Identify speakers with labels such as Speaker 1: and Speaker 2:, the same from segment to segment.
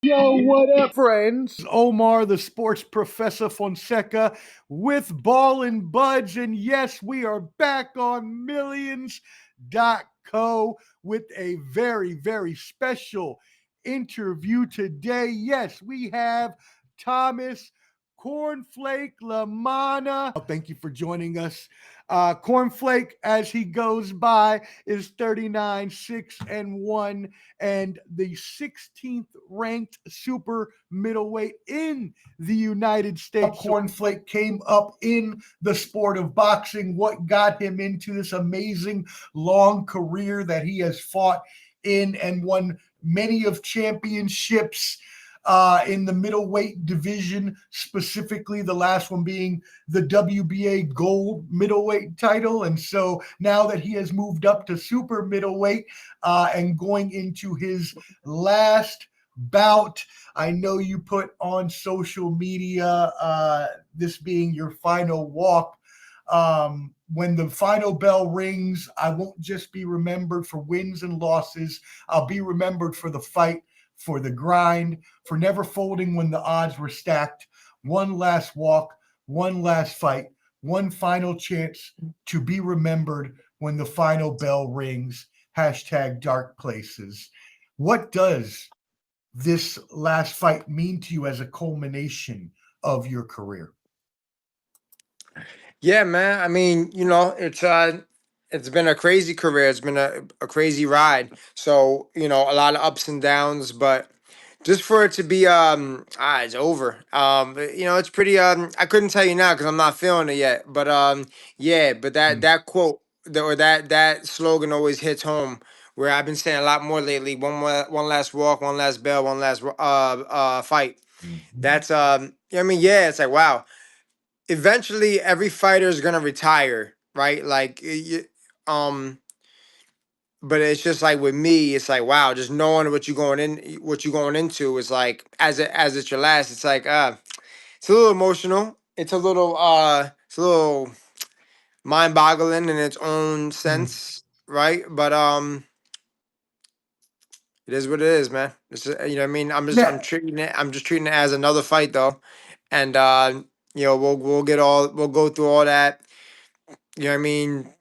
Speaker 1: Yo, what up, friends? Omar, the sports professor Fonseca with Ball and Buds. And yes, we are back on millions.co with a very, very special interview today. Yes, we have Thomas Cornflake Lamanna. Thank you for joining us. Cornflake, as he goes by, is 39, 6 and 1 and the 16th ranked super middleweight in the United States. Cornflake came up in the sport of boxing. What got him into this amazing long career that he has fought in and won many of championships in the middleweight division, specifically the last one being the WBA gold middleweight title. And so now that he has moved up to super middleweight and going into his last bout, I know you put on social media this being your final walk. When the final bell rings, I won't just be remembered for wins and losses. I'll be remembered for the fight, for the grind, for never folding when the odds were stacked. One last walk, one last fight, one final chance to be remembered when the final bell rings. Hashtag dark places. What does this last fight mean to you as a culmination of your career?
Speaker 2: Yeah, man. I mean, it's been a crazy career. It's been a crazy ride. So, a lot of ups and downs, but just for it to be it's over. It's pretty I couldn't tell you now because I'm not feeling it yet. But yeah, but
Speaker 1: Mm.
Speaker 2: that quote or that slogan always hits home where I've been saying a lot more lately. One last walk, one last bell, one last fight.
Speaker 1: Mhm.
Speaker 2: That's I mean, yeah, it's like wow, eventually every fighter is gonna retire, right? Um, but it's just like with me, it's like wow, just knowing what you going into is like as it's your last. It's like it's a little emotional. It's a little mind boggling in its own
Speaker 1: Mm.
Speaker 2: sense, right? But it is what it is, man. It's just, you know what I mean.
Speaker 1: Yeah,
Speaker 2: I'm just treating it as another fight though, and we'll go through all that. You know what I mean?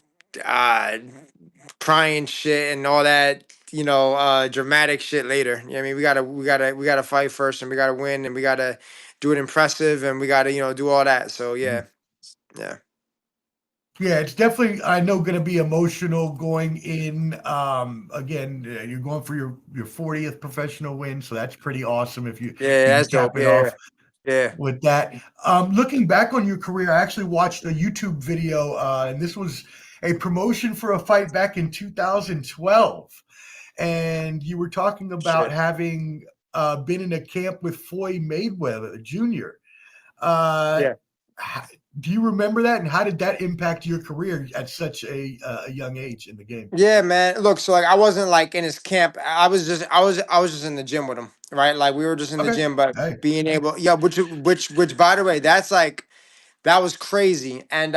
Speaker 2: Uh, crying shit and all that, dramatic shit later. You know what I mean? We gotta fight first and we gotta win and we gotta do it impressive and we gotta, do all that. So yeah. Yeah.
Speaker 1: yeah, it's definitely I know going to be emotional going in. Again, you're going for your 40th professional win, so that's pretty awesome. If
Speaker 2: Yeah,
Speaker 1: you can
Speaker 2: that's
Speaker 1: cap
Speaker 2: dope.
Speaker 1: it
Speaker 2: Yeah.
Speaker 1: off
Speaker 2: Yeah.
Speaker 1: with that. Looking back on your career, I actually watched a YouTube video, and this was a promotion for a fight back in 2012, and you were talking about
Speaker 2: Shit.
Speaker 1: having been in a camp with Floyd Mayweather Jr. Uh,
Speaker 2: Yeah.
Speaker 1: do you remember that, and how did that impact your career at such a young age in the game?
Speaker 2: Yeah, man. Look, so like I wasn't like in his camp. I was just in the gym with him, right? Like we were just in the
Speaker 1: Okay.
Speaker 2: gym, but
Speaker 1: Hey.
Speaker 2: being able, yeah, which by the way, that's like that was crazy. And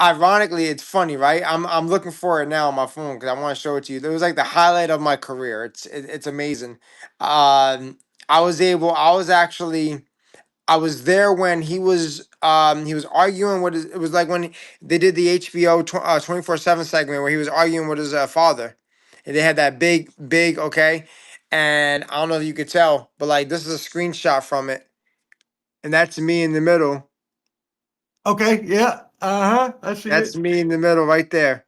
Speaker 2: ironically, it's funny, right? I'm looking for it now on my phone because I want to show it to you. It was like the highlight of my career. It's amazing. Um, I was actually I was there when he was arguing with it was like when they did the HBO 24/7 segment where he was arguing with his father, and they had that big okay, and I don't know if you could tell, but like this is a screenshot from it, and that's me in the middle.
Speaker 1: Okay. Yeah. Uh huh. I see
Speaker 2: That's
Speaker 1: it.
Speaker 2: me in the middle right there.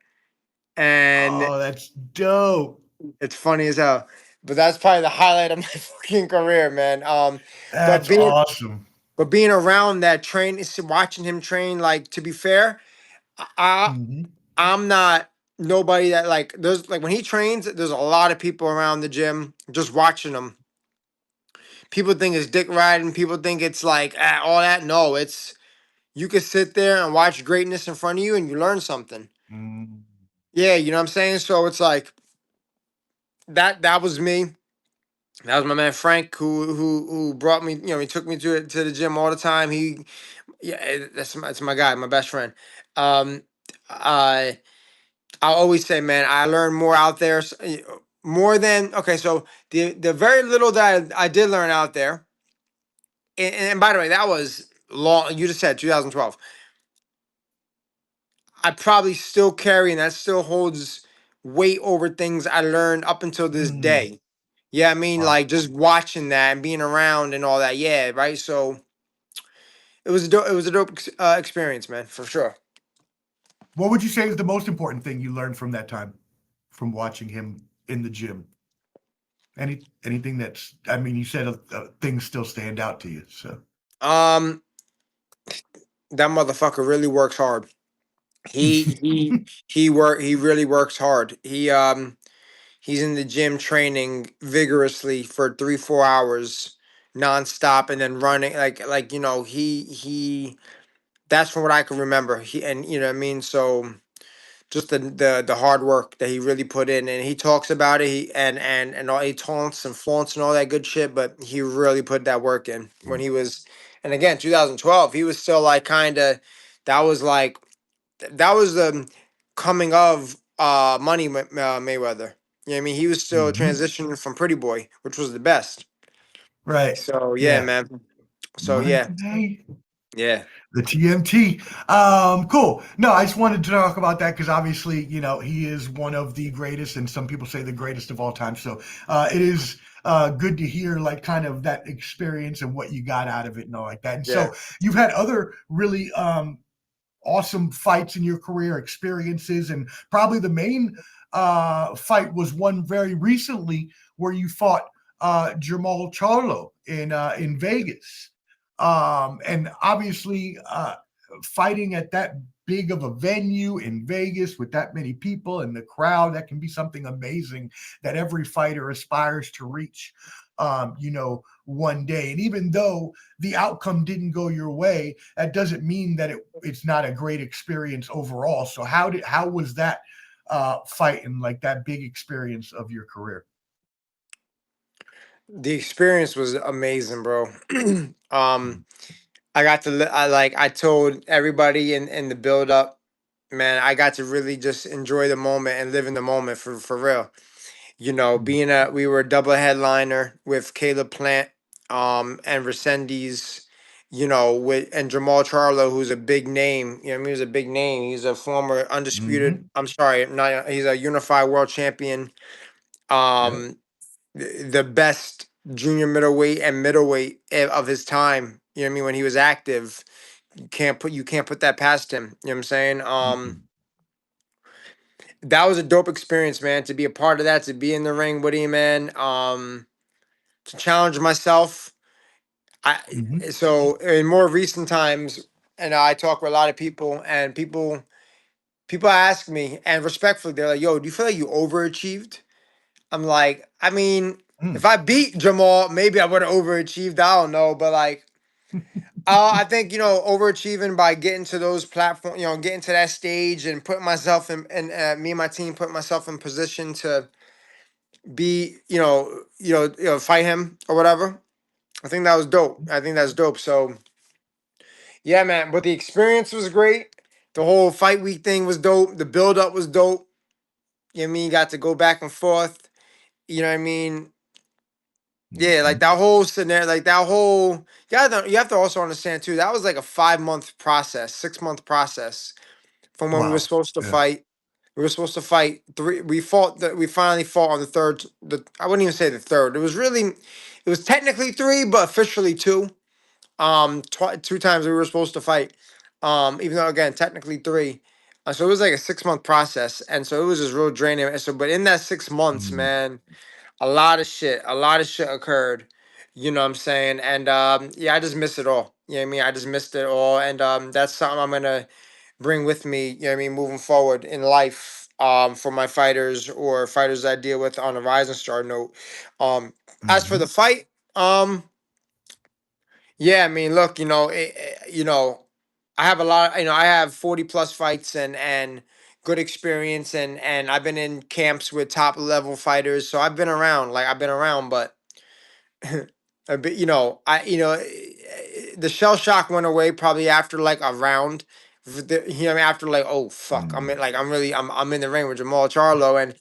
Speaker 2: And
Speaker 1: Oh, that's dope.
Speaker 2: it's funny as hell. But that's probably the highlight of my fucking career, man. But
Speaker 1: That's
Speaker 2: being
Speaker 1: awesome.
Speaker 2: but being around that train, watching him train, like to be fair, I
Speaker 1: Hmm.
Speaker 2: I'm not nobody that like there's like when he trains, there's a lot of people around the gym just watching him. People think it's dick riding, people think it's like all that. No, it's you could sit there and watch greatness in front of you and you learn something.
Speaker 1: Mm.
Speaker 2: Yeah, you know what I'm saying? So it's like that was me. That was my man Frank who brought me. He took me to the gym all the time. That's my guy, my best friend. Um, I always say, man, I learn more out there. more than okay. So the very little that I did learn out there, and by the way, that was long. You just said 2012. I probably still carry, and that still holds weight over things I learned up until this
Speaker 1: Mm,
Speaker 2: day. Yeah, I mean,
Speaker 1: wow.
Speaker 2: like just watching that and being around and all that. Yeah, right. So it was a dope experience, man, for sure.
Speaker 1: What would you say is the most important thing you learned from that time, from watching him in the gym? Anything that's, I mean, you said things still stand out to you. So,
Speaker 2: Um, that motherfucker really works hard. He really works hard. He's in the gym training vigorously for 3 4 hours nonstop, and then running like he that's from what I can remember. He and you know what I mean. So just the hard work that he really put in, and he talks about it. And all he taunts and flaunts and all that good shit, but he really put that work in when he was. And again, 2012, he was still like kind of. That was like that was the coming of Mayweather. You know what I mean? He was still
Speaker 1: mhm.
Speaker 2: transitioning from Pretty Boy, which was the best.
Speaker 1: Right.
Speaker 2: So yeah,
Speaker 1: Yeah.
Speaker 2: man. So yeah,
Speaker 1: Monday.
Speaker 2: yeah,
Speaker 1: The TMT. Cool. No, I just wanted to talk about that because obviously, he is one of the greatest, and some people say the greatest of all time. So it is good to hear like kind of that experience and what you got out of it and all like that. And
Speaker 2: yeah.
Speaker 1: so you've had other really awesome fights in your career, experiences, and probably the main fight was one very recently where you fought Jamal Charlo in Vegas, and obviously fighting at that big of a venue in Vegas with that many people and the crowd, that can be something amazing that every fighter aspires to reach. One day. And even though the outcome didn't go your way, that doesn't mean that it's not a great experience overall. So how was that fight and like that big experience of your career?
Speaker 2: The experience was amazing, bro. I got to I told everybody in the build up, man, I got to really just enjoy the moment and live in the moment for real. Being we were a double headliner with Caleb Plant, and Resendiz, with and Jamal Charlo, who's a big name. You know, what I mean, he's a big name. He's a former undisputed.
Speaker 1: Mm-hmm.
Speaker 2: I'm sorry, not he's a unified world champion.
Speaker 1: Yep.
Speaker 2: Um, the best junior middleweight and middleweight of his time. You know what I mean? When he was active, you can't put that past him. You know what I'm saying?
Speaker 1: Mm-hmm.
Speaker 2: That was a dope experience, man. To be a part of that, to be in the ring with him, man. To challenge myself. I
Speaker 1: Mm-hmm.
Speaker 2: so in more recent times, and I talk with a lot of people, and people ask me, and respectfully, they're like, "Yo, do you feel like you overachieved?" I'm like, I mean, if I beat Jamal, maybe I would have overachieved. I don't know, but like, I think overachieving by getting to those platforms, getting to that stage and putting myself in, and me and my team putting myself in position to be, fight him or whatever. I think that was dope. I think that's dope. So yeah, man. But the experience was great. The whole fight week thing was dope. The build up was dope. You know what I mean? Got to go back and forth. You know what I mean? Yeah, like
Speaker 1: Mm-hmm.
Speaker 2: that whole scenario, like that whole. Yeah, you have to also understand too. That was like a 5 month process, 6 month process from when we were
Speaker 1: Wow.
Speaker 2: supposed to
Speaker 1: Yeah.
Speaker 2: fight. We were supposed to fight three. We fought that. We finally fought on the third. I wouldn't even say the third. It was technically three, but officially two. Two times we were supposed to fight. Even though again technically three. So it was like a 6 month process, and so it was just real draining. And so, but in that 6 months,
Speaker 1: Mm-hmm.
Speaker 2: man, a lot of shit occurred. You know what I'm saying? And yeah, I just missed it all. You know what I mean? I just missed it all, and that's something I'm gonna bring with me. You know what I mean? Moving forward in life, for my fighters or fighters I deal with on a rising star note. Um, as for
Speaker 1: Mm-hmm.
Speaker 2: the fight, yeah, I mean, look, I have a lot. I have 40 plus fights and good experience, and I've been in camps with top level fighters, so I've been around. Like I've been around, but a bit, the shell shock went away probably after like a round, You know, after like, oh fuck,
Speaker 1: Mm.
Speaker 2: I'm in the ring with Jamal Charlo, and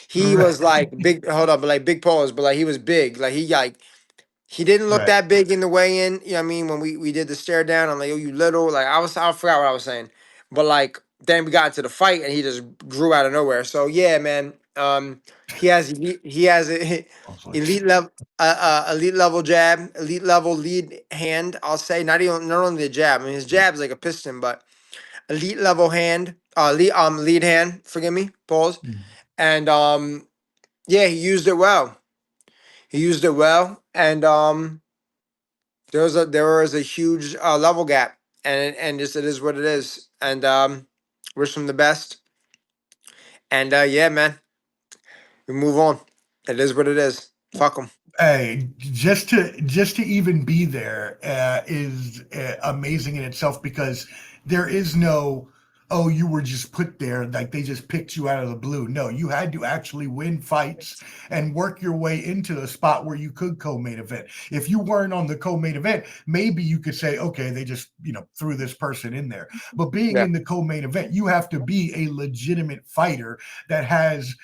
Speaker 2: he
Speaker 1: Right.
Speaker 2: was like big. Hold up, but like big pause, but like he was big. Like he didn't look
Speaker 1: Right.
Speaker 2: that big in the weigh in. You know what I mean? When we did the stare down, I'm like, oh, you little. Like I forgot what I was saying. But like then we got into the fight and he just grew out of nowhere. So yeah, man. He has a
Speaker 1: I was like,
Speaker 2: elite level elite level jab, elite level lead hand, I'll say. Not only the jab. I mean his jab's like a piston, but elite level hand, lead hand, forgive me, pause.
Speaker 1: mm.
Speaker 2: And yeah, he used it well. He used it well. And there was a huge level gap, and just it is what it is. And wish him the best. And yeah, man, we move on. It is what it is. Fuck him.
Speaker 1: Hey, just to even be there is amazing in itself because there is no, oh, you were just put there like they just picked you out of the blue. No, you had to actually win fights and work your way into the spot where you could co-main event. If you weren't on the co-main event, maybe you could say, okay, they just threw this person in there. But being
Speaker 2: Yeah.
Speaker 1: in the co-main event, you have to be a legitimate fighter that has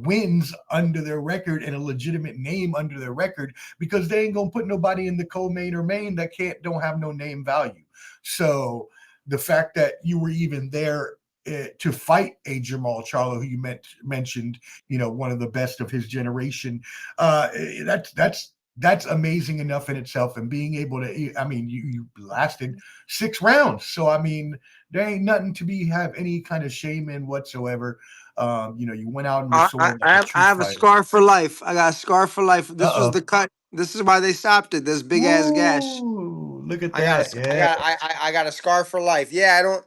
Speaker 1: wins under their record and a legitimate name under their record because they ain't gonna put nobody in the co-main or main that don't have no name value. So the fact that you were even there to fight a Jamal Charlo, who you mentioned, one of the best of his generation, that's amazing enough in itself. And being able to, I mean, you lasted 6 rounds, so I mean, there ain't nothing to have any kind of shame in whatsoever. You went out on the sword like a true
Speaker 2: I have a
Speaker 1: fighter.
Speaker 2: scar for life. I got a scar for life.
Speaker 1: Uh
Speaker 2: This was the
Speaker 1: oh.
Speaker 2: cut. This is why they stopped it. This big ass gash.
Speaker 1: Woo! Look at that. Yeah.
Speaker 2: I got a scar for life. Yeah, I don't.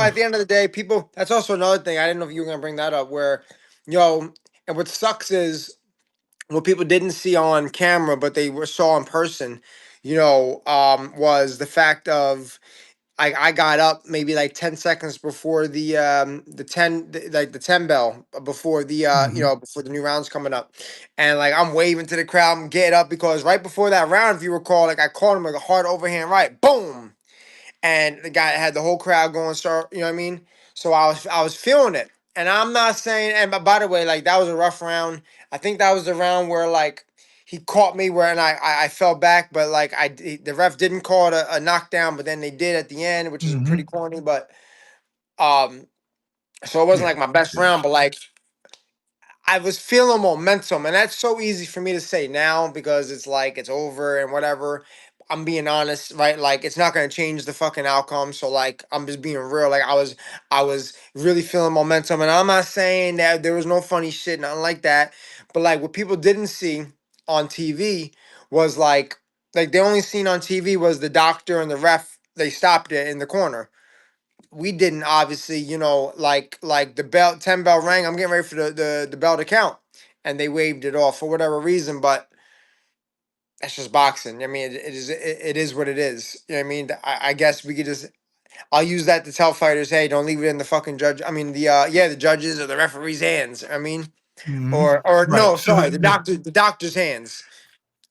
Speaker 2: At
Speaker 1: Oh.
Speaker 2: the end of the day, people. That's also another thing. I didn't know if you were gonna bring that up. Where, you know, and what sucks is what people didn't see on camera, but saw in person. Was the fact of I got up maybe like 10 seconds before the 10 bell before
Speaker 1: Hmm.
Speaker 2: before the new rounds coming up, and like I'm waving to the crowd, I'm getting up because right before that round, if you recall, like I caught him like a hard overhand right, boom, and the guy had the whole crowd going, start, you know what I mean? So I was feeling it. And I'm not saying, and by the way, like that was a rough round. I think that was the round where like he caught me where and I fell back, but like the ref didn't call it a knockdown, but then they did at the end, which is pretty
Speaker 1: Hmm.
Speaker 2: corny. But um, so it wasn't
Speaker 1: Yeah.
Speaker 2: like my best round, but like I was feeling momentum, and that's so easy for me to say now because it's like it's over and whatever. I'm being honest, right? Like it's not gonna change the fucking outcome. So like I'm just being real. Like I was really feeling momentum, and I'm not saying that there was no funny shit, nothing like that. But like what people didn't see on TV was like they only seen on TV was the doctor and the ref. They stopped it in the corner. We didn't obviously, like the bell 10 bell rang. I'm getting ready for the bell to count. And they waved it off for whatever reason, but that's just boxing. I mean, it is what it is. You know what I mean? I guess we could just I'll use that to tell fighters, hey, don't leave it in the fucking judge. I mean the judges or the referee's hands. I mean,
Speaker 1: Hmm.
Speaker 2: or no,
Speaker 1: Right. So
Speaker 2: sorry, the doctor's hands.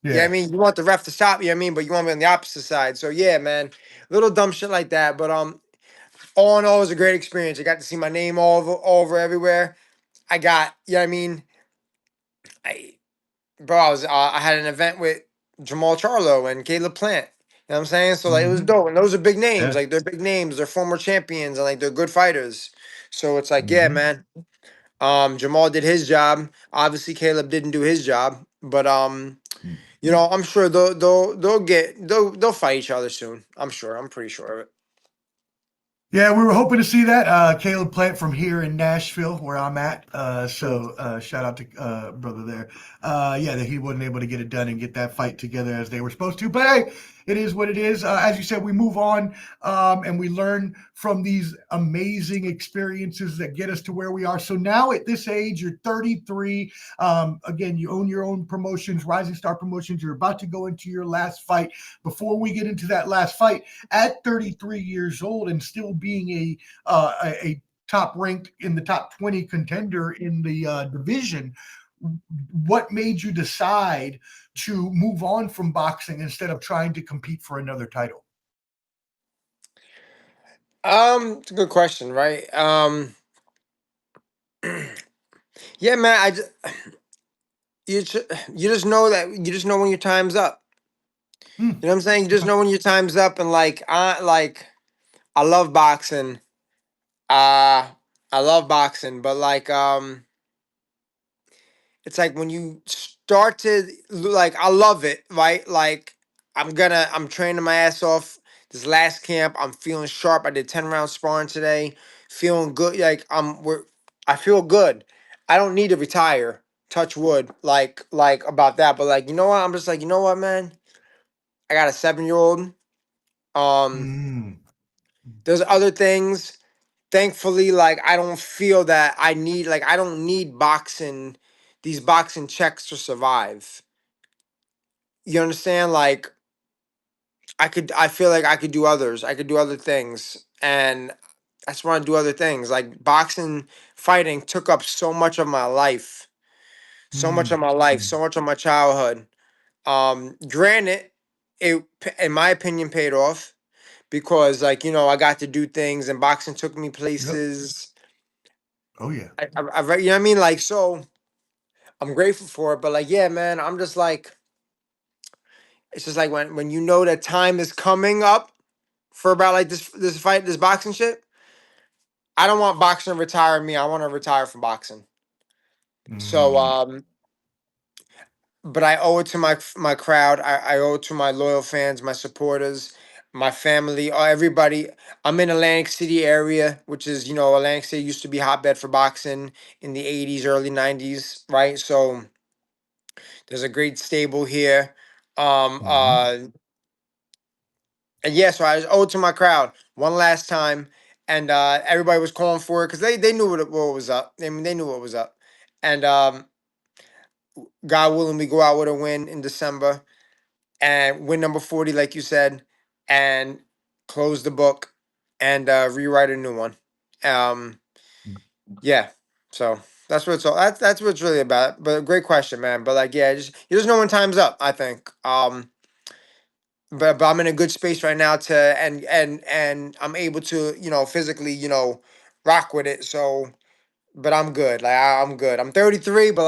Speaker 2: Yeah, I
Speaker 1: yeah.
Speaker 2: mean, you want the ref to stop, you know what I mean, but you want me on the opposite side. So yeah, man. Little dumb shit like that. But all in all, it was a great experience. I got to see my name all over everywhere. I got, you know what I mean? I, I had an event with Jamal Charlo and Caleb Plant. You know what I'm saying? So like it was
Speaker 1: Hmm.
Speaker 2: dope. And those are big names.
Speaker 1: Yeah.
Speaker 2: Like they're big names. They're former champions and like they're good fighters. So it's like, yeah,
Speaker 1: Hmm.
Speaker 2: man. Jamal did his job. Obviously Caleb didn't do his job. But I'm sure they'll fight each other soon. I'm sure. I'm pretty sure of it.
Speaker 1: Yeah, we were hoping to see that. Caleb Plant from here in Nashville, where I'm at. Shout out to brother there. Yeah, that he wasn't able to get it done and get that fight together as they were supposed to. But hey, it is what it is. As you said, we move on and we learn from these amazing experiences that get us to where we are. So now at this age, you're 33. Again, you own your own promotions, Rising Star Promotions. You're about to go into your last fight. Before we get into that last fight, at 33 years old and still being a top ranked in the top 20 contender in the division, what made you decide to move on from boxing instead of trying to compete for another title?
Speaker 2: It's a good question, right? Yeah, man. You just know that you just know when your time's up.
Speaker 1: Hmm.
Speaker 2: You know what I'm saying? You just
Speaker 1: Okay.
Speaker 2: know when your time's up, and I love boxing. I love boxing, but it's like when you start to like, I love it, right? Like I'm training my ass off. This last camp, I'm feeling sharp. I did 10 round sparring today, feeling good. Like I feel good. I don't need to retire. Touch wood, like about that. But like, you know what? I'm just like, you know what, man? I got a 7 year old. Um,
Speaker 1: Hmm.
Speaker 2: there's other things. Thankfully, like I don't feel that I don't need these boxing checks to survive. You understand? Like I feel like I could do others. I could do other things. And I just want to do other things. Like boxing, fighting took up so much of my life. So much
Speaker 1: Hmm.
Speaker 2: of my life, so much of my childhood. Granted, in my opinion paid off because like, I got to do things and boxing took me
Speaker 1: Yep.
Speaker 2: places.
Speaker 1: Oh yeah.
Speaker 2: You know what I mean? Like, so I'm grateful for it, but like, yeah, man, I'm just like, it's just like when you know that time is coming up for about like this fight, this boxing shit. I don't want boxing to retire me. I want to retire from boxing. So,
Speaker 1: Hmm.
Speaker 2: but I owe it to my crowd. I owe it to my loyal fans, my supporters, my family, everybody. I'm in Atlantic City area, which is Atlantic City used to be a hotbed for boxing in the '80s, early '90s, right? So there's a great stable here. Um,
Speaker 1: Hmm.
Speaker 2: uh, And yeah, so I just owed to my crowd one last time, and everybody was calling for it because they knew what was up. I mean, they knew what was up, and God willing, we go out with a win in December and win number 40, like you said, and close the book and rewrite a new one. Um, yeah, so that's what it's all. That's what it's really about. But great question, man. But like, yeah, you just know when time's up. I think. But I'm in a good space right now to and I'm able to physically rock with it. So, but I'm good. Like I'm good. I'm 33, but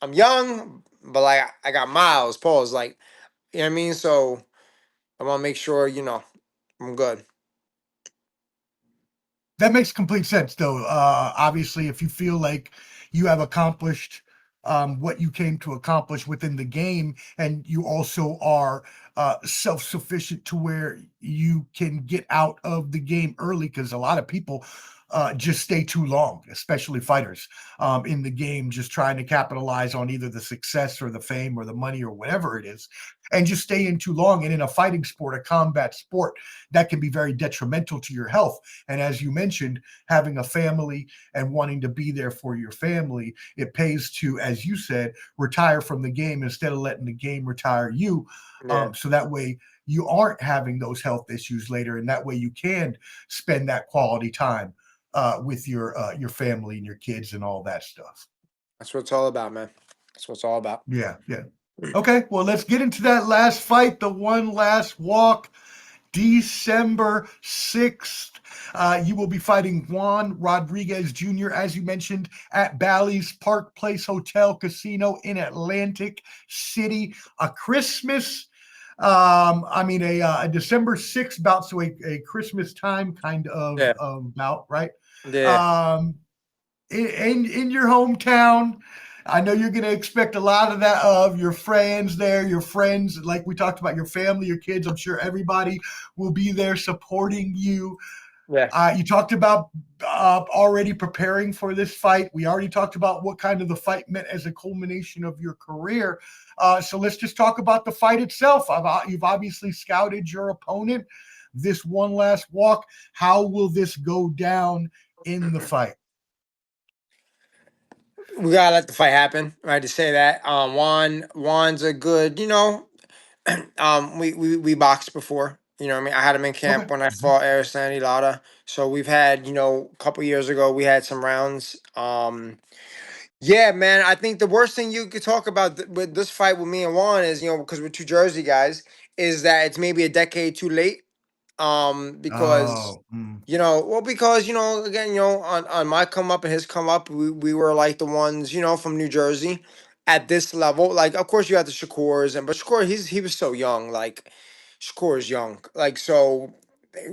Speaker 2: I'm young, but like I got miles. Pause. Like you know what I mean. So I want to make sure I'm good.
Speaker 1: That makes complete sense, though. Obviously, if you feel like you have accomplished what you came to accomplish within the game, and you also are self-sufficient to where you can get out of the game early, because a lot of people just stay too long, especially fighters in the game, just trying to capitalize on either the success or the fame or the money or whatever it is, and just stay in too long. And in a fighting sport, a combat sport, that can be very detrimental to your health. And as you mentioned, having a family and wanting to be there for your family, it pays to, as you said, retire from the game instead of letting the game retire you.
Speaker 2: Yeah,
Speaker 1: So that way you aren't having those health issues later, and that way you can spend that quality time with your family and your kids and all that stuff.
Speaker 2: that's what it's all about, man. That's what it's all about.
Speaker 1: Yeah, yeah. Okay, well, let's get into that last fight, the one last walk. December 6th. You will be fighting Juan Rodriguez Jr., as you mentioned, at Bally's Park Place Hotel Casino in Atlantic City. A Christmas, a December 6th bout, so a Christmas time kind
Speaker 2: Yeah,
Speaker 1: of bout, right?
Speaker 2: yeah,
Speaker 1: Um, in your hometown. I know you're going to expect a lot of that of your friends there, your friends, like we talked about, your family, your kids. I'm sure everybody will be there supporting you.
Speaker 2: yeah.
Speaker 1: You talked about already preparing for this fight. We already talked about what kind of the fight meant as a culmination of your career. So let's just talk about the fight itself. You've obviously scouted your opponent. This one last walk. How will this go down in the fight?
Speaker 2: We gotta let the fight happen, right? To say that, Juan's a good, we boxed before. You know what I mean? I had him in
Speaker 1: Okay.
Speaker 2: camp when I fought Aristotle Lara. So we've had, a couple years ago, we had some rounds. Yeah, man, I think the worst thing you could talk about with this fight with me and Juan is, because we're two Jersey guys, is that it's maybe a decade too late. Because
Speaker 1: Oh, mm,
Speaker 2: well, because again, on my come up and his come up, we were like the ones, from New Jersey at this level. Like, of course, you had the Shakurs, but Shakur, he was so young. Like, Shakur is young. Like, so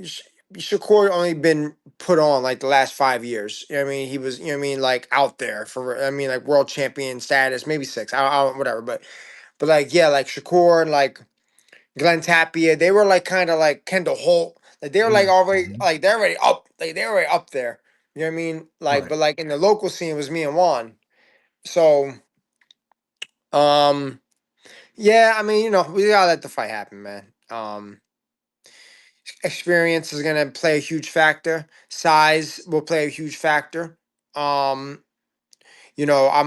Speaker 2: Sh- Shakur only been put on like the last 5 years. You know what I mean? He was, like out there for, like world champion status, maybe six. I don't whatever. But like, yeah, like Shakur and like Glenn Tapia, they were like kind of like Kendall Holt. Like they were like already
Speaker 1: mhm.
Speaker 2: like they're already up. Like they're already up there. You know what I mean? Like,
Speaker 1: Right.
Speaker 2: but like in the local scene it was me and Juan. So um yeah, I mean, we gotta let the fight happen, man. Experience is gonna play a huge factor. Size will play a huge factor. Um,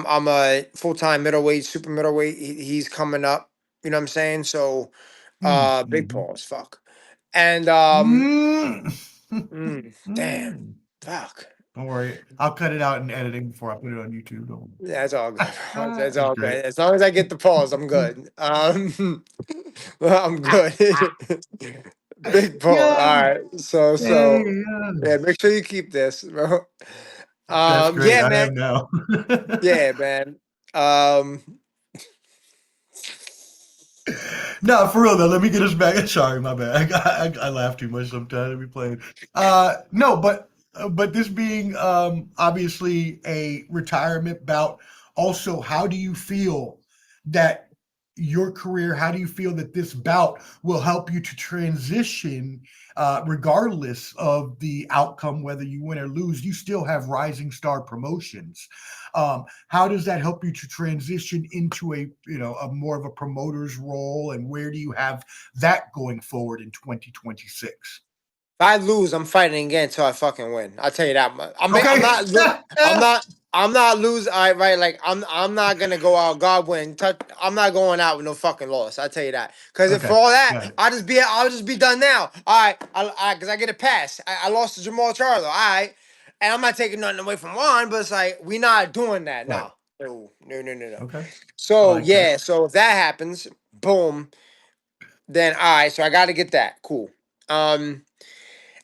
Speaker 2: I'm a full time middleweight, super middleweight. He's coming up. You know what I'm saying? So
Speaker 1: Mm,
Speaker 2: big
Speaker 1: mhm.
Speaker 2: pause, fuck. And
Speaker 1: Mm.
Speaker 2: damn,
Speaker 1: Mm.
Speaker 2: fuck.
Speaker 1: Don't worry. I'll cut it out in editing before I put it on YouTube. Don't
Speaker 2: That's all good. Bro.
Speaker 1: worry.
Speaker 2: That's
Speaker 1: It's
Speaker 2: all
Speaker 1: great.
Speaker 2: good. As long as I get the pause, I'm good. Well, I'm good. Big pause.
Speaker 1: Yeah.
Speaker 2: All right. So
Speaker 1: Hey,
Speaker 2: yeah,
Speaker 1: yes.
Speaker 2: make sure you keep this, bro.
Speaker 1: That's great.
Speaker 2: Yeah,
Speaker 1: I
Speaker 2: man.
Speaker 1: am now.
Speaker 2: Yeah, man. Um,
Speaker 1: No, for real though. Let me get us back. Sorry, my bad. I laugh too much sometimes. Let me play it. No, but this being obviously a retirement bout. Also, how do you feel that your career? How do you feel that this bout will help you to transition, regardless of the outcome, whether you win or lose? You still have Rising Star Promotions. How does that help you to transition into a more of a promoter's role, and where do you have that going forward in 2026?
Speaker 2: if I lose, I'm fighting again until I fucking win. I'll tell you that much. I'm
Speaker 1: Okay.
Speaker 2: not. I'm not. I'm not losing. I right. Like I'm not gonna go out. God win. I'm not going out with no fucking loss. I tell you that. Because if for
Speaker 1: Okay,
Speaker 2: all that,
Speaker 1: got it.
Speaker 2: I'll just be done now. All right. Because I get a pass. I lost to Jamal Charlo. All right. And I'm not taking nothing away from Juan, but it's like we not doing that.
Speaker 1: Right.
Speaker 2: No. No. No. No. No. No.
Speaker 1: Okay, I
Speaker 2: So
Speaker 1: like that.
Speaker 2: yeah. So if that happens, boom. Then all right. So I got to get that. Cool. Um.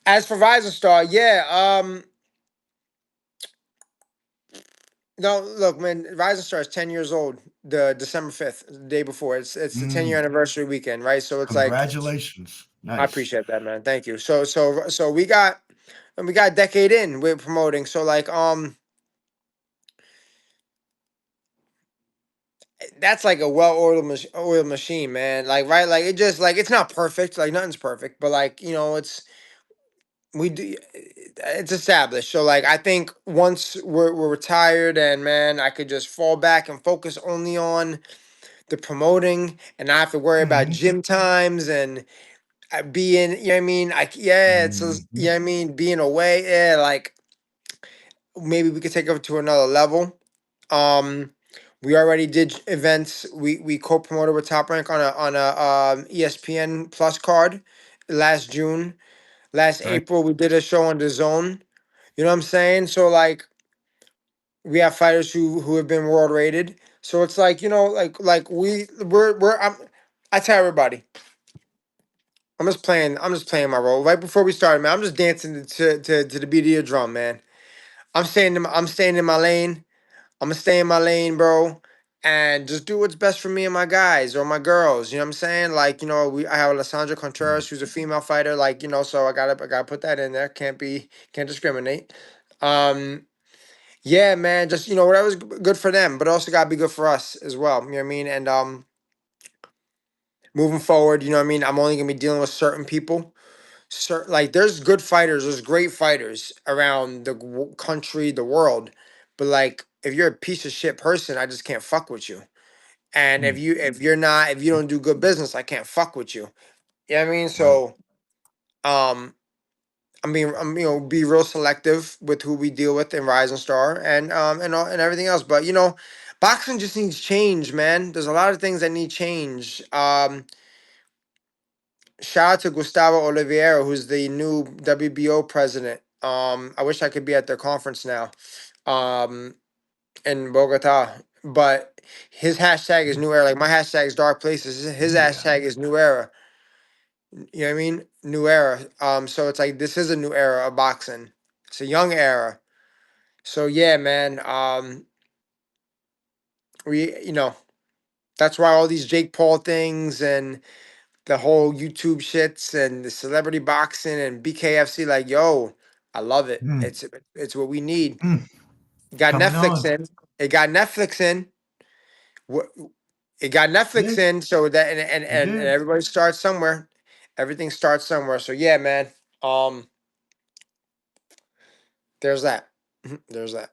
Speaker 2: As for Rising Star, yeah. No, look, man. Rising Star is 10 years old. The December 5th, the day before. It's the 10 year
Speaker 1: Mm,
Speaker 2: anniversary weekend, right? So it's like
Speaker 1: congratulations.
Speaker 2: I
Speaker 1: Nice.
Speaker 2: appreciate that, man. Thank you. So we got a decade in with promoting. So like that's like a oiled machine, man. Like right, like it just like it's not perfect. Like nothing's perfect, but like it's we do it's established. So like I think once we're retired and man, I could just fall back and focus only on the promoting and not have to worry about
Speaker 1: Hmm.
Speaker 2: gym times and being, you know what I mean? Yeah, you
Speaker 1: Hmm.
Speaker 2: know what I mean, being away, yeah, like maybe we could take it to another level. Um we already did events. We co-promoted with Top Rank on a ESPN Plus card last June. Last
Speaker 1: Right.
Speaker 2: April we did a show on the Zone. You know what I'm saying? So like we have fighters who have been world rated. So it's like, like we're I tell everybody, I'm just playing my role. Right before we started, man, I'm just dancing to the beat of your drum, man. I'm staying in my lane. I'm gonna stay in my lane, bro. And just do what's best for me and my guys or my girls. You know what I'm saying? Like, I have Alessandra
Speaker 1: Mm.
Speaker 2: Contreras, who's a female fighter. Like, so I gotta put that in there. Can't discriminate. Um, Yeah, man. Just whatever's good for them, but also gotta be good for us as well. You know what I mean? And moving forward, you know what I mean. I'm only gonna be dealing with certain people. Like, there's good fighters, there's great fighters around the country, the world, but like, if you're a piece of shit person, I just can't fuck with you. And
Speaker 1: Mm.
Speaker 2: if you don't do good business, I can't fuck with you. You know what I mean?
Speaker 1: Right.
Speaker 2: So, um, I'm be real selective with who we deal with in Rising Star and everything else. But boxing just needs change, man. There's a lot of things that need change. Shout out to Gustavo Oliveira, who's the new WBO president. I wish I could be at their conference now, um, in Bogota. But his hashtag is new era. Like my hashtag is dark places. His
Speaker 1: Yeah.
Speaker 2: hashtag is new era. You know what I mean? New era. So it's like this is a new era of boxing. It's a young era. So yeah, man. We that's why all these Jake Paul things and the whole YouTube shits and the celebrity boxing and BKFC, like, yo, I love it.
Speaker 1: Mm,
Speaker 2: It's what we need.
Speaker 1: mm,
Speaker 2: It got
Speaker 1: coming
Speaker 2: Netflix
Speaker 1: on.
Speaker 2: in. It got Netflix in. Wh- It got Netflix
Speaker 1: Yeah,
Speaker 2: in, so that
Speaker 1: it
Speaker 2: and
Speaker 1: did.
Speaker 2: everybody starts somewhere. Everything starts somewhere. So yeah, man. Um, there's that. There's that.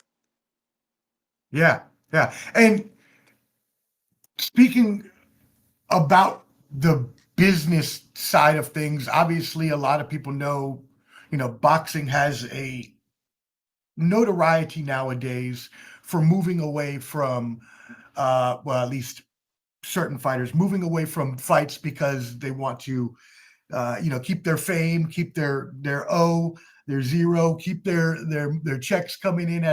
Speaker 1: Yeah, yeah. And speaking about the business side of things, obviously, a lot of people know, boxing has a notoriety nowadays for moving away from, well, at least certain fighters moving away from fights because they want to keep their fame, keep their zero, keep their checks coming in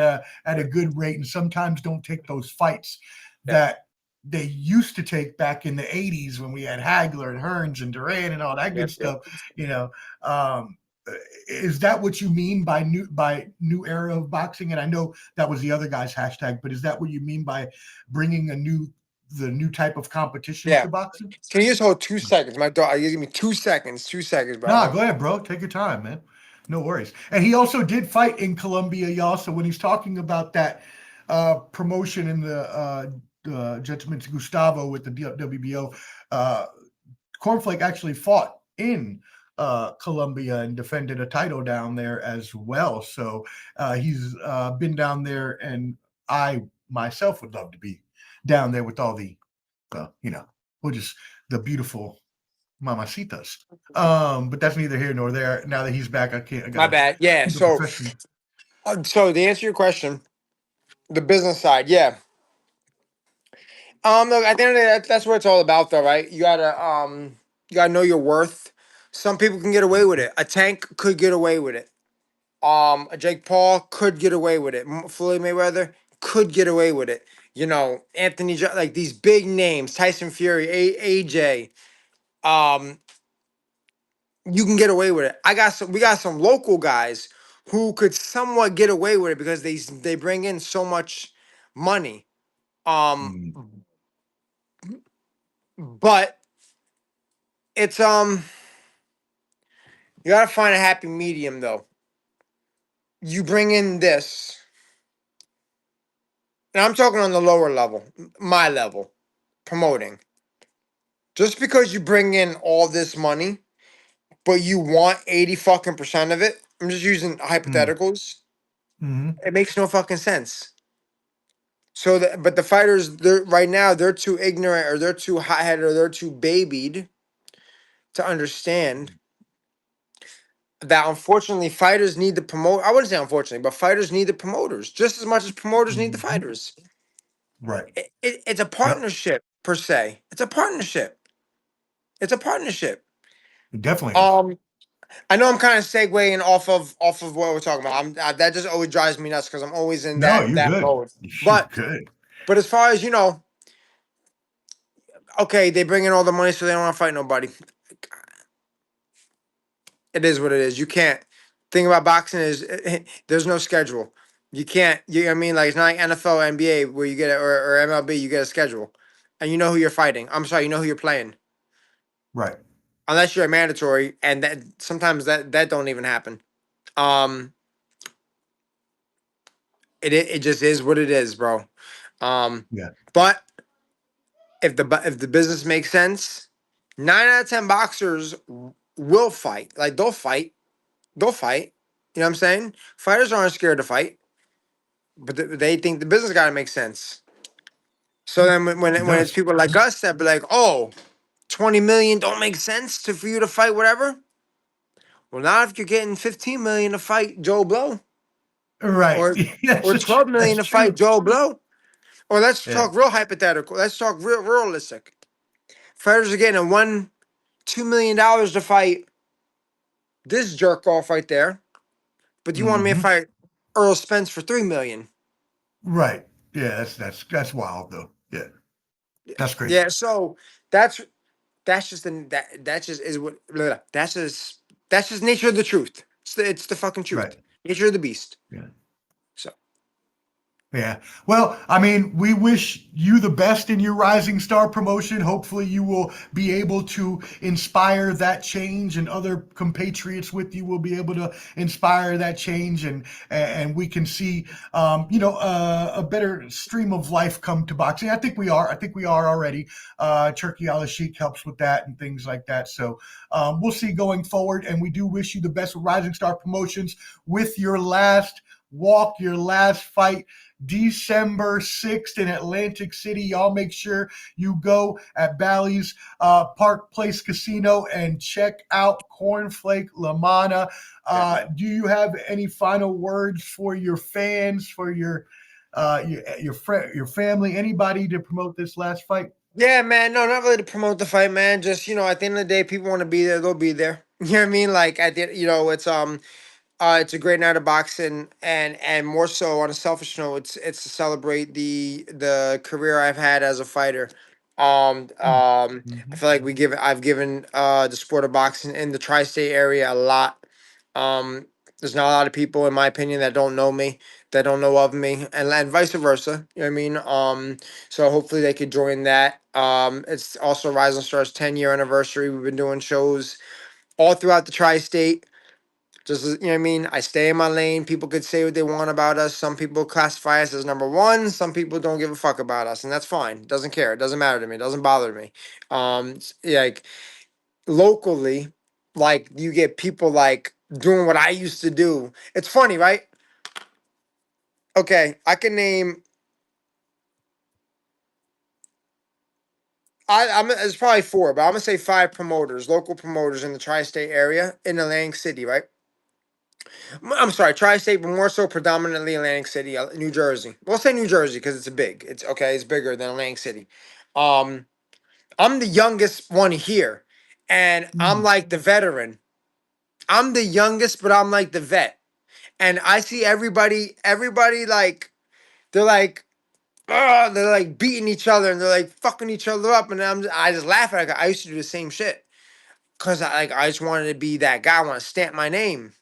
Speaker 1: at a good rate, and sometimes don't take those fights
Speaker 2: Yeah.
Speaker 1: that they used to take back in the '80s when we had Hagler and Hearns and Duran and all that good
Speaker 2: Yep. Yep.
Speaker 1: stuff. You know, um, is that what you mean by new era of boxing? And I know that was the other guy's hashtag, but is that what you mean by bringing the new type of competition
Speaker 2: Yeah.
Speaker 1: to boxing?
Speaker 2: Can you just hold 2 seconds? My dog, you give me 2 seconds. 2 seconds,
Speaker 1: Nah,
Speaker 2: brother.
Speaker 1: go ahead, bro. Take your time, man. No worries. And he also did fight in Colombia, y'all. So when he's talking about that promotion in the Judgment Gustavo with the WBO, uh, Cornflake actually fought in Colombia and defended a title down there as well. So he's been down there, and I myself would love to be down there with all the, we'll just the beautiful mamacitas. But that's neither here nor there. Now that he's back, I can't. I
Speaker 2: My
Speaker 1: gotta
Speaker 2: bad. Yeah.
Speaker 1: keep it
Speaker 2: So,
Speaker 1: professional.
Speaker 2: so to answer your question, the business side, yeah. Look, at the end of the day, that's what it's all about, though, right? You gotta know your worth. Some people can get away with it. A Tank could get away with it. A Jake Paul could get away with it. Floyd Mayweather could get away with it. Like these big names, Tyson Fury, AJ. Um, you can get away with it. We got some local guys who could somewhat get away with it because they bring in so much money. Um,
Speaker 1: Mm,
Speaker 2: but it's you gotta find a happy medium though. You bring in this, and I'm talking on the lower level, my level, promoting. Just because you bring in all this money, but you want 80 fucking percent of it, I'm just using
Speaker 1: mm,
Speaker 2: hypotheticals.
Speaker 1: mm,
Speaker 2: It makes no fucking sense. But the fighters, they're right now, they're too ignorant or they're too hot headed or they're too babied to understand that unfortunately fighters need the promote. I wouldn't say unfortunately, but fighters need the promoters just as much as promoters need the
Speaker 1: mhm.
Speaker 2: fighters.
Speaker 1: Right.
Speaker 2: It's a
Speaker 1: Yep.
Speaker 2: partnership per se. It's a partnership. It's a partnership.
Speaker 1: It definitely is.
Speaker 2: Um, I know I'm kind of segueing off of what we're talking about. That just always drives me nuts because I'm always in
Speaker 1: No,
Speaker 2: that
Speaker 1: you're
Speaker 2: that
Speaker 1: good.
Speaker 2: mode.
Speaker 1: You're
Speaker 2: But
Speaker 1: good.
Speaker 2: but as far as okay, they bring in all the money so they don't want to fight nobody. It is what it is. You can't. Thing about boxing is there's no schedule. You can't. You know what I mean? Like it's not like NFL, NBA where you get it or MLB you get a schedule, and you know who you're fighting. I'm sorry, you know who you're playing.
Speaker 1: Right.
Speaker 2: Unless you're a mandatory, and that sometimes that don't even happen. Um, it just is what it is, bro. Um,
Speaker 1: Yeah.
Speaker 2: but if the business makes sense, 9 out of 10 boxers will fight. Like they'll fight. They'll fight. You know what I'm saying? Fighters aren't scared to fight, but they think the business got to make sense. So then
Speaker 1: It
Speaker 2: when it's
Speaker 1: does.
Speaker 2: people like us that be like, oh, 20 million don't make sense to for you to fight whatever. Well, not if you're getting 15 million to fight Joe Blow
Speaker 1: Right.
Speaker 2: or
Speaker 1: That's
Speaker 2: 12 million
Speaker 1: that's
Speaker 2: to fight
Speaker 1: true.
Speaker 2: Joe Blow. Or let's
Speaker 1: Yeah.
Speaker 2: talk real hypothetical. Let's talk real realistic. Fighters are getting a $1-2 million to fight this jerk off right there, but you want me to
Speaker 1: Hmm.
Speaker 2: fight Earl Spence for 3 million?
Speaker 1: Right. Yeah. That's wild though. Yeah. That's crazy.
Speaker 2: Yeah, so that's that's just that just is what blah, blah, that's just nature of the truth. It's the fucking
Speaker 1: Right.
Speaker 2: truth. Nature of the beast.
Speaker 1: Yeah.
Speaker 2: So
Speaker 1: Yeah. Well, I mean, we wish you the best in your Rising Star promotion. Hopefully, you will be able to inspire that change, and other compatriots with you will be able to inspire that change, and we can see, a better stream of life come to boxing. I think we are. I think we are already. Turkey Al Sheikh helps with that and things like that. So we'll see going forward, and we do wish you the best with Rising Star Promotions with your last walk, your last fight. December 6th in Atlantic City. Y'all make sure you go at Bally's Park Place Casino and check out Cornflake Lamanna.
Speaker 2: yeah.
Speaker 1: Do you have any final words for your fans, for your family, anybody to promote this last fight?
Speaker 2: Yeah, man. No, not really to promote the fight, man. Just at the end of the day, people want to be there, they'll be there. You know what I mean? Like at the it's a great night of boxing, and more so on a selfish note, it's to celebrate the career I've had as a fighter. I
Speaker 1: Mm-hmm.
Speaker 2: feel like I've given the sport of boxing in the tri-state area a lot. Um, there's not a lot of people, in my opinion, that don't know me, that don't know of me, and vice versa. You know what I mean? So hopefully they could join that. It's also Rising Stars 10-year anniversary. We've been doing shows all throughout the tri-state. Just you know what I mean? I stay in my lane. People could say what they want about us. Some people classify us as number one. Some people don't give a fuck about us, and that's fine. Doesn't care. It doesn't matter to me. It doesn't bother me. Like locally, like you get people like doing what I used to do. It's funny, right? Okay, I can name. I'm. It's probably four, but I'm gonna say five promoters, local promoters in the tri-state area in Atlantic City, right? I'm sorry, tri-state, but more so predominantly Atlantic City, New Jersey. We'll say New Jersey because it's big. It's okay. It's bigger than Atlantic City. Um, I'm the youngest one here, and I'm
Speaker 1: Mm.
Speaker 2: like the veteran. I'm the youngest, but I'm like the vet. And I see everybody like they're like, they're like beating each other and they're like fucking each other up, and I just laugh at it. I used to do the same shit because I just wanted to be that guy. I want to stamp my name.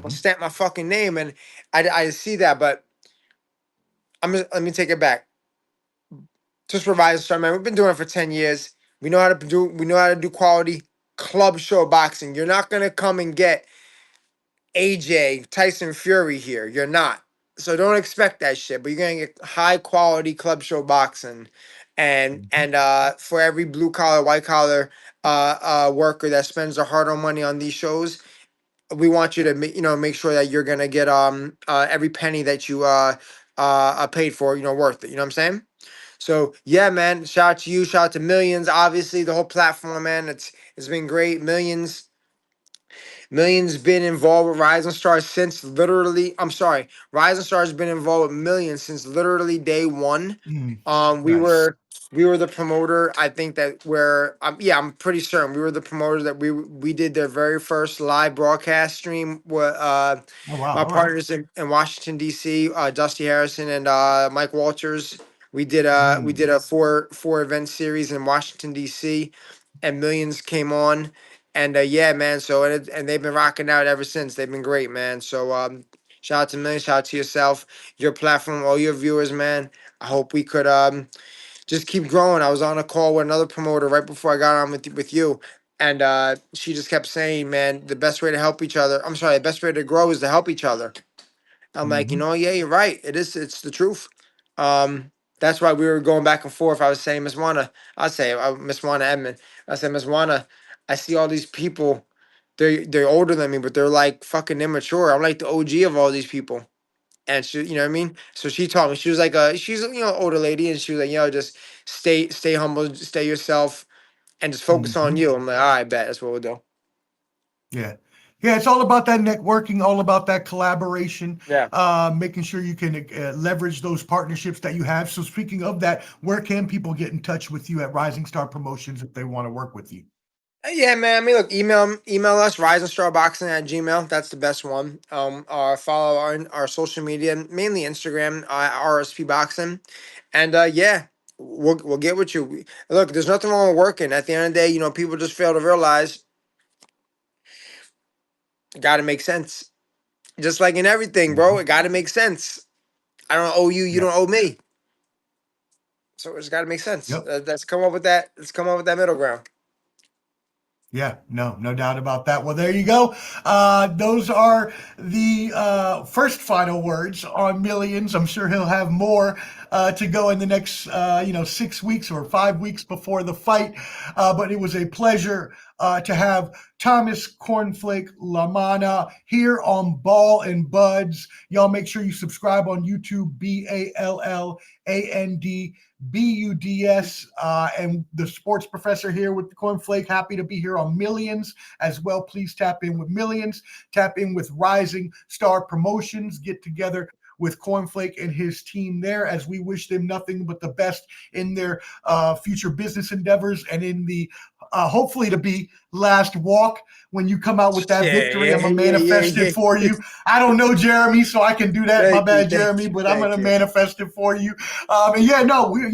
Speaker 2: I'll
Speaker 1: Mm-hmm.
Speaker 2: stamp my fucking name, and I see that, but let me take it back. Just for Rising Star, man, we've been doing it for 10 years. We know how to do quality club show boxing. You're not gonna come and get AJ Tyson Fury here. You're not. So don't expect that shit. But you're gonna get high quality club show boxing, and for every blue collar, white collar worker that spends their hard earned money on these shows, we want you to make sure that you're gonna get every penny that you paid for, worth it. You know what I'm saying? So yeah, man. Shout out to you. Shout out to Millions. Obviously, the whole platform, man. It's been great. Millions been involved with Rising Stars since literally. I'm sorry, Rising Stars been involved with Millions since literally day one.
Speaker 1: Mm.
Speaker 2: Um, we
Speaker 1: Nice.
Speaker 2: were we were the promoter. I think that yeah, I'm pretty certain we were the promoter that we did their very first live broadcast stream with
Speaker 1: Oh wow.
Speaker 2: my
Speaker 1: All right.
Speaker 2: partners in Washington D.C. Dusty Harrison and Mike Walters. We did
Speaker 1: Mm.
Speaker 2: a four event series in Washington D.C. and Millions came on. And yeah, man. So and they've been rocking out ever since. They've been great, man. So shout out to Millions, shout out to yourself, your platform, all your viewers, man. I hope we could just keep growing. I was on a call with another promoter right before I got on with you, and she just kept saying, "Man, the best way to help each other. I'm sorry, the best way to grow is to help each other." I'm like,
Speaker 1: Mm-hmm.
Speaker 2: yeah, you're right. It is. It's the truth. That's why we were going back and forth. I was saying, Miss Wanna, I say Miss Wanna Edmond. I said, Miss Wanna, I see all these people. They're older than me, but they're like fucking immature. I'm like the OG of all these people. And she, you know what I mean? So she taught me. She was like she's older lady, and she was like, just stay humble, stay yourself, and just focus on
Speaker 1: Mm-hmm.
Speaker 2: you. I'm like, all right, bet that's what we'll do.
Speaker 1: Yeah. Yeah, it's all about that networking, all about that collaboration,
Speaker 2: Yeah.
Speaker 1: making sure you can leverage those partnerships that you have. So, speaking of that, where can people get in touch with you at Rising Star Promotions if they want to work with you?
Speaker 2: Yeah, man. I mean, look, email us riseandstarboxing at Gmail. That's the best one. Follow our social media, mainly Instagram, RSP Boxing, and yeah. we'll get with you. Look, there's nothing wrong with working. At the end of the day, you know, people just fail to realize it got to make sense. Just like in everything, bro,
Speaker 1: Mhm.
Speaker 2: it got to make sense. I don't owe you, you
Speaker 1: Yeah.
Speaker 2: don't owe me. So it's got to make sense.
Speaker 1: Yep.
Speaker 2: Let's come up with that. Let's come up with that middle ground.
Speaker 1: Yeah, no doubt about that. Well, there you go. Those are the first final words on Millions. I'm sure he'll have more to go in the next, 6 weeks or 5 weeks before the fight. But it was a pleasure to have Thomas Cornflake Lamanna here on Ball and Buds. Y'all make sure you subscribe on YouTube, BALLANDBUDS, and the sports professor here with the Cornflake. Happy to be here on Millions as well. Please tap in with Millions, tap in with Rising Star Promotions, get together with Cornflake and his team there, as we wish them nothing but the best in their future business endeavors and in the hopefully to be last walk when you come out with that victory. I'm
Speaker 2: Yeah,
Speaker 1: gonna
Speaker 2: yeah, yeah,
Speaker 1: manifest it
Speaker 2: yeah,
Speaker 1: for
Speaker 2: yeah.
Speaker 1: you. I don't know Jeremy, so I can do that. My
Speaker 2: Thank you,
Speaker 1: bad,
Speaker 2: thank
Speaker 1: Jeremy,
Speaker 2: you,
Speaker 1: but I'm
Speaker 2: thank
Speaker 1: gonna
Speaker 2: you.
Speaker 1: manifest it for you. You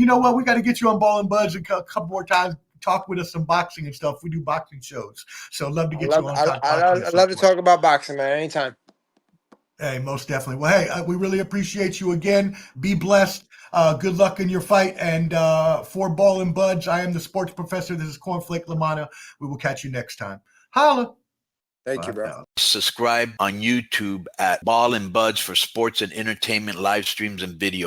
Speaker 1: know what? We got to get you on Ball and Buds a couple more times. Talk with us some boxing and stuff. We do boxing shows, so love to get you on. Talk to you
Speaker 2: I
Speaker 1: at some
Speaker 2: love to
Speaker 1: point.
Speaker 2: talk about boxing, man. Anytime.
Speaker 1: Hey, most definitely. Well, hey, we really appreciate you again. Be blessed. Good luck in your fight. And for Ball and Buds, I am the sports professor. This is Cornflake Lamanna. We will catch you next time. Holla.
Speaker 2: Thank you,
Speaker 1: Bye
Speaker 2: bro.
Speaker 1: now.
Speaker 3: Subscribe on YouTube at Ball and Buds for sports and entertainment live streams and videos.